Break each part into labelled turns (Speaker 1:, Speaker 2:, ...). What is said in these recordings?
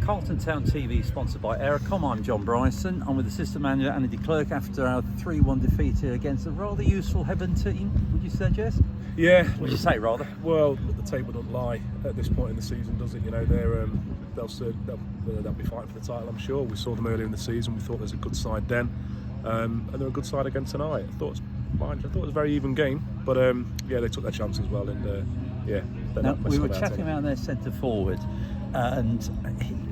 Speaker 1: Carlton Town TV, sponsored by Aerocom. I'm John Bryson. I'm with assistant manager Andy Clerky after our 3-1 defeat here against a rather useful Hebburn team, would you suggest?
Speaker 2: Yeah.
Speaker 1: Would you say, rather?
Speaker 2: Well, the table don't lie at this point in the season, does it? You know, they'll be fighting for the title, I'm sure. We saw them earlier in the season. We thought there was a good side then, and they're a good side again tonight. I thought it was a very even game, but yeah, they took their chances well, and yeah.
Speaker 1: Now, we were chatting about their centre forward, and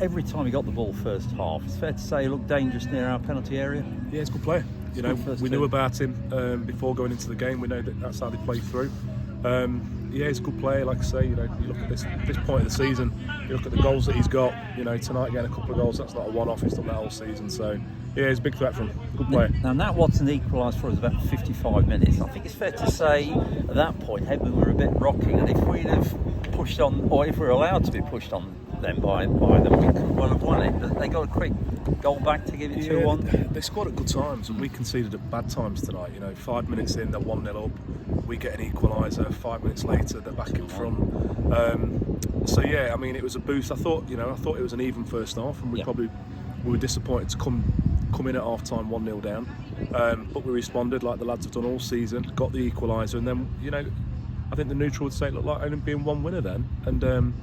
Speaker 1: every time he got the ball first half, it's fair to say he looked dangerous near our penalty area.
Speaker 2: Yeah, he's a good player. You know, we knew about him before going into the game. We know that's how they play through. Yeah, he's a good player. Like I say, you know, you look at this point of the season, you look at the goals that he's got. You know, tonight getting a couple of goals, that's not a one-off. He's done that whole season. So yeah, he's a big threat for him. Good player.
Speaker 1: Now Nat Watson equalised for us about 55 minutes. I think it's fair to say at that point Hebburn were a bit rocking, and if we'd have pushed on, or if we were allowed to be pushed on them by them, we could well have won it. But they got a quick goal back to give it 2-1.
Speaker 2: They scored at good times, and we conceded at bad times tonight. You know, 5 minutes in, they're 1-0 up. We get an equaliser. 5 minutes later, they're back in front. So yeah, I mean, it was a boost. I thought it was an even first half, and we were disappointed to come in at half time 1-0 down. But we responded like the lads have done all season. Got the equaliser, and then I think the neutral would say it looked like only being one winner then. And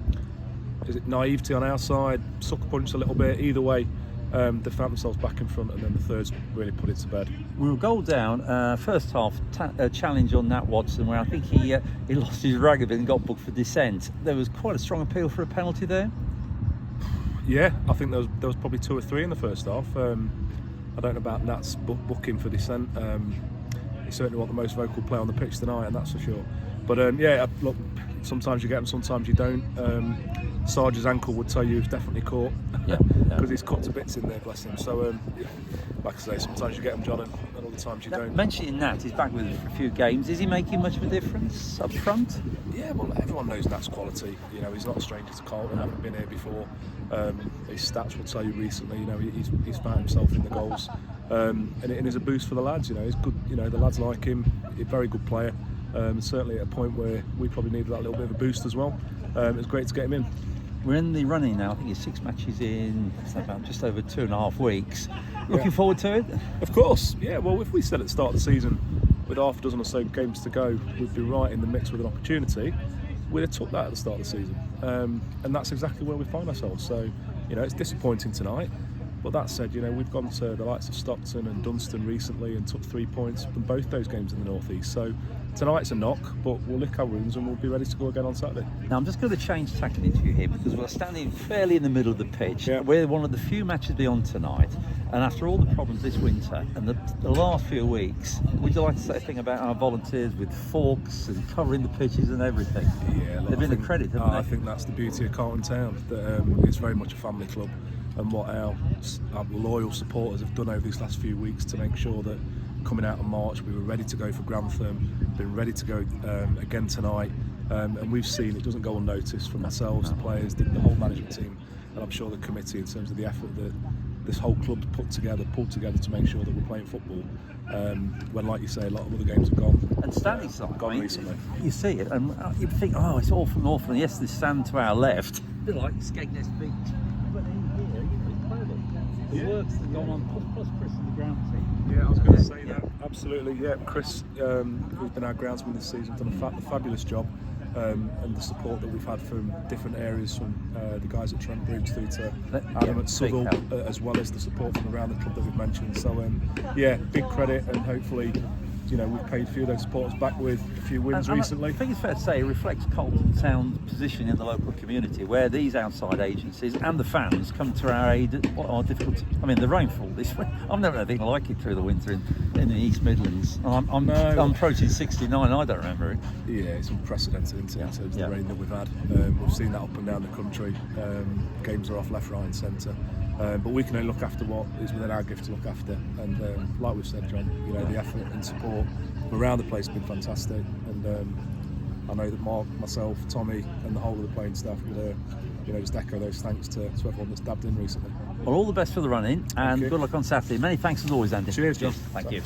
Speaker 2: is it naivety on our side? Sucker punched a little bit. Either way, they found themselves back in front, and then the thirds really put it to bed.
Speaker 1: We were goal down. First half challenge on Nat Watson, where I think he lost his rag a bit and got booked for dissent. There was quite a strong appeal for a penalty there.
Speaker 2: Yeah, I think there was probably 2 or 3 in the first half. I don't know about Nat's booking for dissent. He certainly wasn't the most vocal player on the pitch tonight, and that's for sure. But yeah, look, sometimes you get them, sometimes you don't. Sarge's ankle would tell you he's definitely caught, because he's cut to bits in there, bless him. So, like I say, sometimes you get them, John, and other times you don't.
Speaker 1: Mentioning Nat, he's back with us for a few games. Is he making much of a difference up front?
Speaker 2: Yeah, well, everyone knows Nat's quality. You know, he's not a stranger to Carlton. Haven't been here before. His stats will tell you recently. You know, he's found himself in the goals, and it is a boost for the lads. You know, he's good. You know, the lads like him. He's a very good player. Certainly at a point where we probably needed that little bit of a boost as well. It was great to get him in.
Speaker 1: We're in the running now. I think it's 6 matches in about just over 2.5 weeks. Looking forward to it? Of
Speaker 2: course, yeah. Well, if we said at the start of the season, with half a dozen or so games to go, we'd be right in the mix with an opportunity, we'd have took that at the start of the season. And that's exactly where we find ourselves. So, you know, it's disappointing tonight. But that said, you know, we've gone to the likes of Stockton and Dunstan recently and took 3 points from both those games in the North East. So tonight's a knock, but we'll lick our wounds and we'll be ready to go again on Saturday.
Speaker 1: Now I'm just going to change tack into you here, because we're standing fairly in the middle of the pitch.
Speaker 2: Yeah.
Speaker 1: We're one of the few matches beyond tonight, and after all the problems this winter and the last few weeks, would you like to say a thing about our volunteers with forks and covering the pitches and everything?
Speaker 2: Yeah, look,
Speaker 1: they've been a credit, haven't they?
Speaker 2: I think that's the beauty of Carlton Town, that it's very much a family club. And what our loyal supporters have done over these last few weeks to make sure that coming out of March we were ready to go for Grantham, been ready to go again tonight, and we've seen it doesn't go unnoticed from ourselves, the players, the whole management team, and I'm sure the committee, in terms of the effort that this whole club pulled together to make sure that we're playing football, when, like you say, a lot of other games have gone.
Speaker 1: And standing side,
Speaker 2: gone recently.
Speaker 1: You see it, and you think, oh, it's awful and awful, and yes, there's sand to our left, a bit like Skegness Beach. But in here, it's incredible. The work's that gone on, plus Chris and the ground team.
Speaker 2: Yeah, I was going to say that. Absolutely, yeah. Chris, who's been our groundsman this season, done a fabulous job, and the support that we've had from different areas, from the guys at Trent Bridge through to Adam at Southall, as well as the support from around the club that we've mentioned. So, yeah, big credit, and hopefully, you know, we've paid a few of those supporters back with a few wins recently.
Speaker 1: I think it's fair to say it reflects Carlton Town's position in the local community, where these outside agencies and the fans come to our aid at what are difficult. I mean, the rainfall this way, I've never had anything like it through the winter in the East Midlands. I'm approaching 69. I don't remember it.
Speaker 2: Yeah, it's unprecedented in terms of the rain that we've had. We've seen that up and down the country. Games are off left, right, and centre. But we can only look after what is within our gift to look after, and like we've said, John, you know, the effort and support around the place has been fantastic, and I know that Mark, myself, Tommy, and the whole of the playing staff would, you know, just echo those thanks to everyone that's dabbed in recently.
Speaker 1: Well, all the best for the run-in, and good luck on Saturday. Many thanks as always, Andy.
Speaker 2: Cheers, John.
Speaker 1: Thank you.